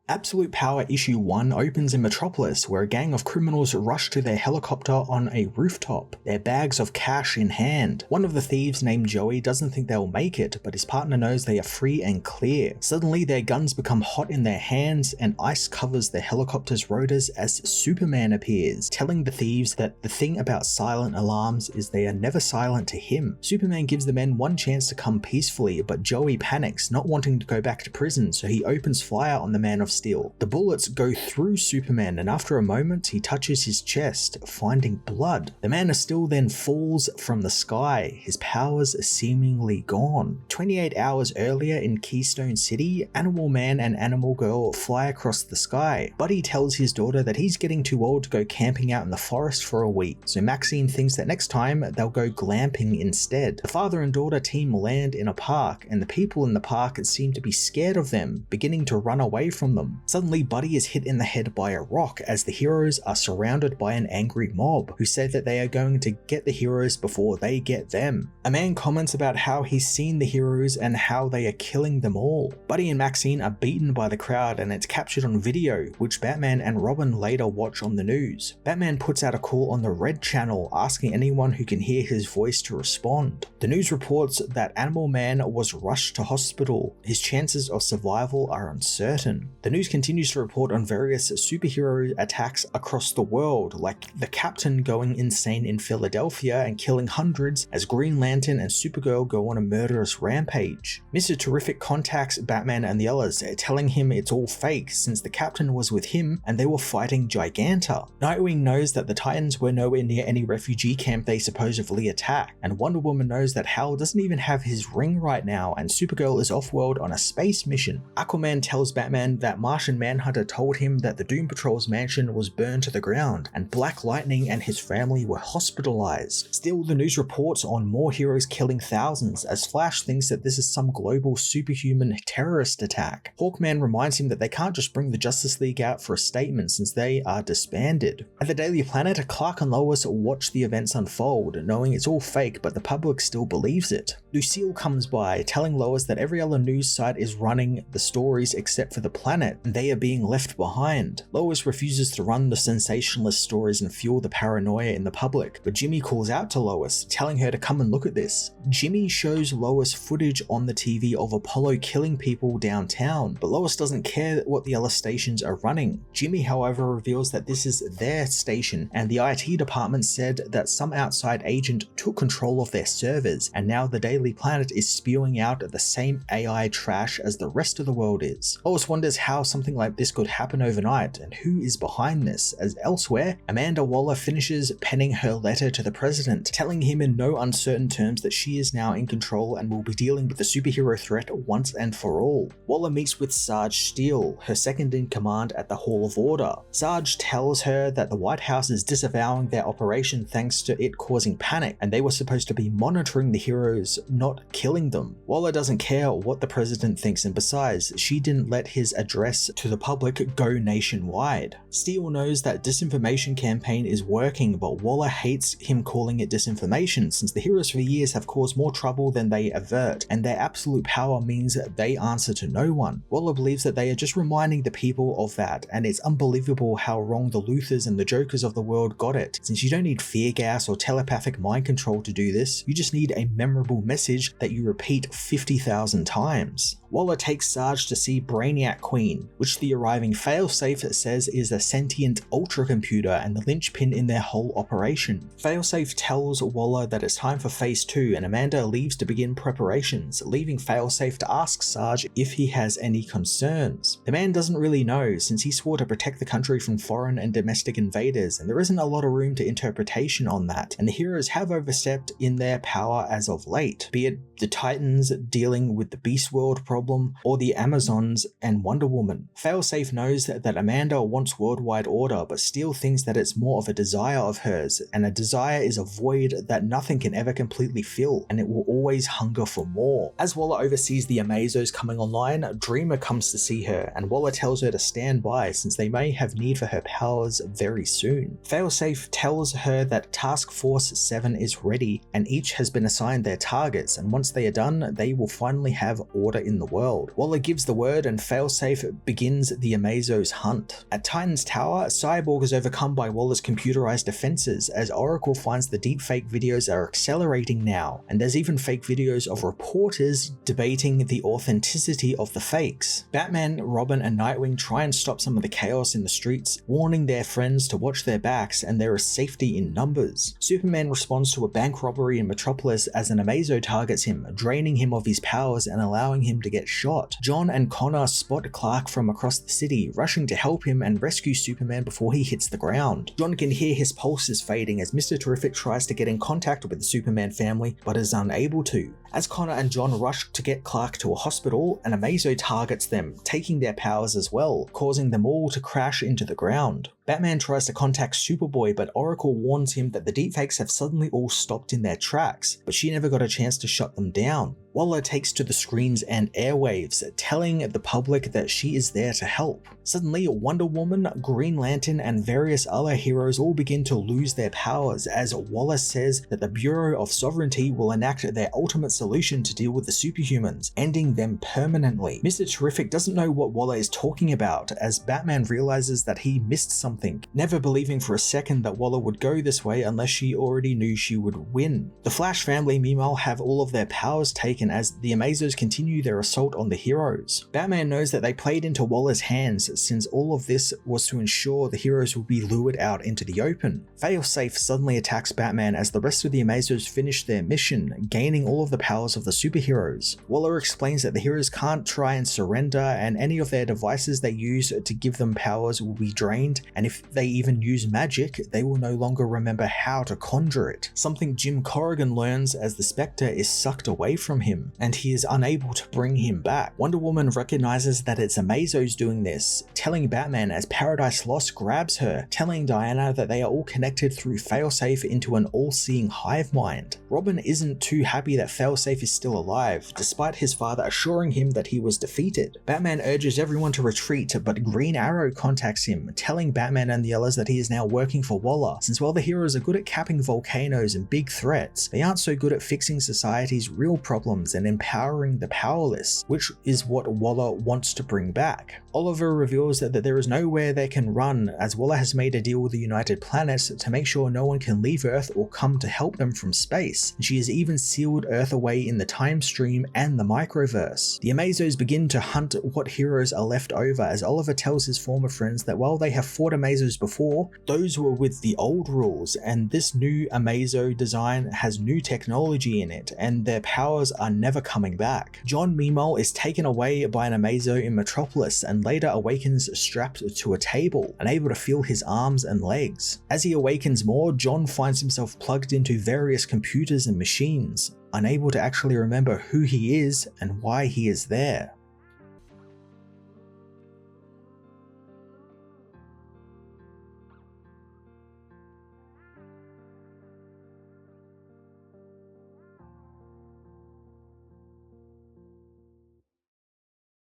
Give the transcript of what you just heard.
Absolute Power Issue 1 opens in Metropolis, where a gang of criminals rush to their helicopter on a rooftop, their bags of cash in hand. One of the thieves named Joey doesn't think they'll make it, but his partner knows they are free and clear. Suddenly their guns become hot in their hands and ice covers the helicopter's rotors as Superman appears, telling the thieves that the thing about silent alarms is they are never silent to him. Superman gives the men one chance to come peacefully, but Joey panics, not wanting to go back to prison, so he opens fire on the Man of Steel. The bullets go through Superman, and after a moment he touches his chest, finding blood. The Man of Steel then falls from the sky, his powers are seemingly gone. 28 hours earlier in Keystone City, Animal Man and Animal Girl fly across the sky. Buddy tells his daughter that he's getting too old to go camping out in the forest for a week, so Maxine thinks that next time they'll go glamping instead. The father and daughter team land in a park, and the people in the park seem to be scared of them, beginning to run away from them. Suddenly, Buddy is hit in the head by a rock as the heroes are surrounded by an angry mob who say that they are going to get the heroes before they get them. A man comments about how he's seen the heroes and how they are killing them all. Buddy and Maxine are beaten by the crowd, and it's captured on video, which Batman and Robin later watch on the news. Batman puts out a call on the Red Channel asking anyone who can hear his voice to respond. The news reports that Animal Man was rushed to hospital. His chances of survival are uncertain. The news continues to report on various superhero attacks across the world, like the Captain going insane in Philadelphia and killing hundreds as Green Lantern and Supergirl go on a murderous rampage. Mr. Terrific contacts Batman and the others, telling him it's all fake since the Captain was with him and they were fighting Giganta. Nightwing knows that the Titans were nowhere near any refugee camp they supposedly attacked, and Wonder Woman knows that Hal doesn't even have his ring right now and Supergirl is off-world on a space mission. Aquaman tells Batman that Martian Manhunter told him that the Doom Patrol's mansion was burned to the ground, and Black Lightning and his family were hospitalized. Still, the news reports on more heroes killing thousands, as Flash thinks that this is some global superhuman terrorist attack. Hawkman reminds him that they can't just bring the Justice League out for a statement since they are disbanded. At the Daily Planet, Clark and Lois watch the events unfold, knowing it's all fake, but the public still believes it. Lucille comes by, telling Lois that every other news site is running the stories except for the Planet, and they are being left behind. Lois refuses to run the sensationalist stories and fuel the paranoia in the public, but Jimmy calls out to Lois, telling her to come and look at this. Jimmy shows Lois footage on the TV of Apollo killing people downtown, but Lois doesn't care what the other stations are running. Jimmy, however, reveals that this is their station, and the IT department said that some outside agent took control of their servers, and now the Daily Planet is spewing out the same AI trash as the rest of the world is. Lois wonders how something like this could happen overnight, and who is behind this, as elsewhere, Amanda Waller finishes penning her letter to the president, telling him in no uncertain terms that she is now in control and will be dealing with the superhero threat once and for all. Waller meets with Sarge Steele, her second in command at the Hall of Order. Sarge tells her that the White House is disavowing their operation thanks to it causing panic, and they were supposed to be monitoring the heroes, not killing them. Waller doesn't care what the president thinks, and besides, she didn't let his address to the public go nationwide. Steele knows that disinformation campaign is working, but Waller hates him calling it disinformation since the heroes for years have caused more trouble than they avert, and their absolute power means they answer to no one. Waller believes that they are just reminding the people of that, and it's unbelievable how wrong the Luthers and the Jokers of the world got it, since you don't need fear gas or telepathic mind control to do this, you just need a memorable message that you repeat 50,000 times. Waller takes Sarge to see Brainiac Queen, which the arriving Failsafe says is a sentient ultra computer and the linchpin in their whole operation. Failsafe tells Waller that it's time for Phase 2, and Amanda leaves to begin preparations, leaving Failsafe to ask Sarge if he has any concerns. The man doesn't really know, since he swore to protect the country from foreign and domestic invaders, and there isn't a lot of room to interpretation on that, and the heroes have overstepped in their power as of late, be it the Titans dealing with the Beast World problem, or the Amazons and Wonder Woman. Failsafe knows that Amanda wants worldwide order, but Steele thinks that it's more of a desire of hers, and a desire is a void that nothing can ever completely fill, and it will always hunger for more. As Waller oversees the Amazos coming online, Dreamer comes to see her, and Waller tells her to stand by since they may have need for her powers very soon. Failsafe tells her that Task Force 7 is ready, and each has been assigned their targets, and once they are done, they will finally have order in the world. Waller gives the word and failsafe begins the Amazo's hunt. At Titan's Tower, Cyborg is overcome by Waller's computerized defenses as Oracle finds the deepfake videos are accelerating now, and there's even fake videos of reporters debating the authenticity of the fakes. Batman, Robin, and Nightwing try and stop some of the chaos in the streets, warning their friends to watch their backs and there is safety in numbers. Superman responds to a bank robbery in Metropolis as an Amazo targets him, draining him of his powers and allowing him to get shot. John and Connor spot Clark from across the city, rushing to help him and rescue Superman before he hits the ground. John can hear his pulses fading as Mr. Terrific tries to get in contact with the Superman family, but is unable to. As Connor and John rush to get Clark to a hospital, an Amazo targets them, taking their powers as well, causing them all to crash into the ground. Batman tries to contact Superboy, but Oracle warns him that the deepfakes have suddenly all stopped in their tracks, but she never got a chance to shut them down. Waller takes to the screens and airwaves, telling the public that she is there to help. Suddenly, Wonder Woman, Green Lantern, and various other heroes all begin to lose their powers as Waller says that the Bureau of Sovereignty will enact their ultimate solution to deal with the superhumans, ending them permanently. Mr. Terrific doesn't know what Waller is talking about as Batman realizes that he missed something, never believing for a second that Waller would go this way unless she already knew she would win. The Flash family meanwhile have all of their powers taken as the Amazos continue their assault on the heroes. Batman knows that they played into Waller's hands since all of this was to ensure the heroes would be lured out into the open. Failsafe suddenly attacks Batman as the rest of the Amazos finish their mission, gaining all of the powers of the superheroes. Waller explains that the heroes can't try and surrender and any of their devices they use to give them powers will be drained, and if they even use magic, they will no longer remember how to conjure it. Something Jim Corrigan learns as the Spectre is sucked away from him, and he is unable to bring him back. Wonder Woman recognizes that it's Amazos doing this, telling Batman as Paradise Lost grabs her, telling Diana that they are all connected through Failsafe into an all-seeing hive mind. Robin isn't too happy that Failsafe is still alive, despite his father assuring him that he was defeated. Batman urges everyone to retreat, but Green Arrow contacts him, telling Batman and the others that he is now working for Waller, since while the heroes are good at capping volcanoes and big threats, they aren't so good at fixing society's real problems and empowering the powerless, which is what Waller wants to bring back. Oliver reveals that there is nowhere they can run as Waller has made a deal with the United Planets to make sure no one can leave Earth or come to help them from space, and she has even sealed Earth away in the time stream and the microverse. The Amazos begin to hunt what heroes are left over as Oliver tells his former friends that while they have fought Amazos before, those were with the old rules, and this new Amazo design has new technology in it, and their powers are never coming back. John meanwhile is taken away by an Amazo in Metropolis and later awakens strapped to a table, unable to feel his arms and legs. As he awakens more, John finds himself plugged into various computers and machines, unable to actually remember who he is and why he is there.